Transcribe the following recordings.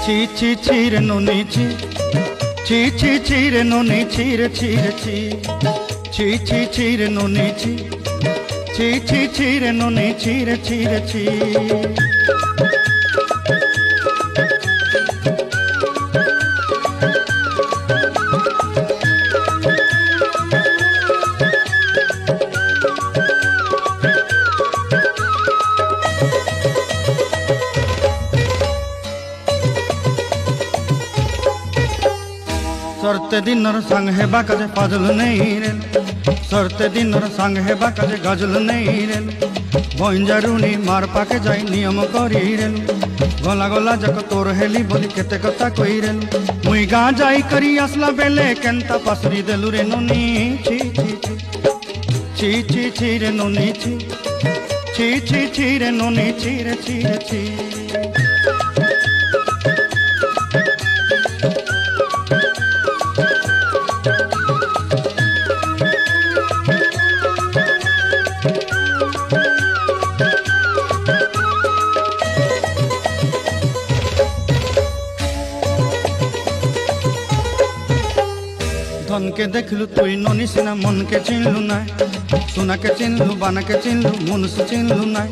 ছি ছি ছি রে ননি ছি ছি ছি ছি রে ননি ছি রে ছি রে ছি ছি ছি ছি রে ননি ছি ছি ছি ছি রে ননি ছি রে ছি রে ছি सरते दिनर संग हेबा काजे फाजल नहीं रे सरते दिनर संग हेबा काजे गजल नहीं रे बंजारुनी मार पाके जाई नियम करी रे गला गला जक तोर हेली बोली केते कथा कई रे मुई गां जाई करी असला बेले केंता पासरी देलु रे नोनी छी छी छी छी छी रे नोनी छी छी छी छी रे नोनी छी रे छी रे छी धन के देखलु तुई नोनी सिना मन के चिन्हलु ना सुना के चिन्हलु बाना के चिन्हलु मुन से चिन्हलु ना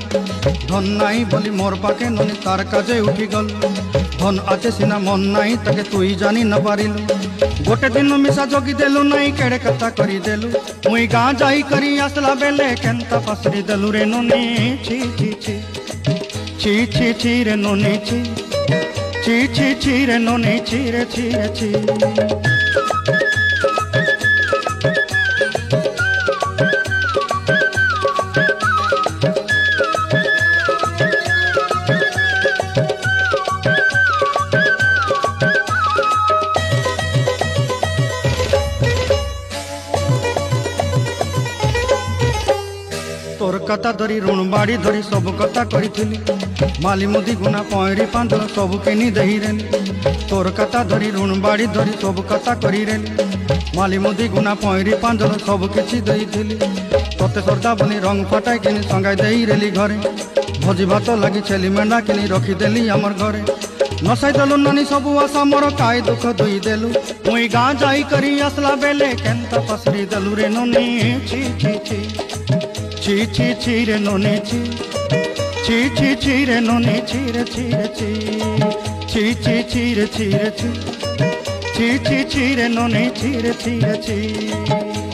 धन नाई बोली मोर पाके नोनी तार काजे उठी गल धन आते सिना मन नाई ताके तुई जानी न पारिलु गोटे दिन मिसा जोगी देलु नाई केड़े कथा करी देलु मुई गां जाई करी आसला बेले केंता पासरी देलु रे नोनी छी छी छी छी छी छी रे नोनी छी छी छी छी रे नोनी छी रे छी रे छी तोर कथा धरी ऋण बाड़ी धरी सब कथा करी माली मुदी गुना पयरी पांदल सब किनी दही रे तोर कथा धरी ऋण बाड़ी धरी सब कथा करी रे माली मुदी गुना पयरी पांदल सब किछि दही थिली तोते सरदा बनी रंग फटाई किनी संगाई देई रेली घरे भोजी भात लगी छेली मेंढा किनी रखी देली हमर घरे नसाई देलु नानी सब आशा मोर काय दुख दुई देलु मुई गां जाई करी असला बेले केंता पसरी देलु रे नोनी छी छी छी छी छी छी रे नोनी छी छी छी छी रे नोनी छी रे छी रे छी छी छी छी रे छी रे छी छी छी छी रे नोनी छी रे छी रे छी।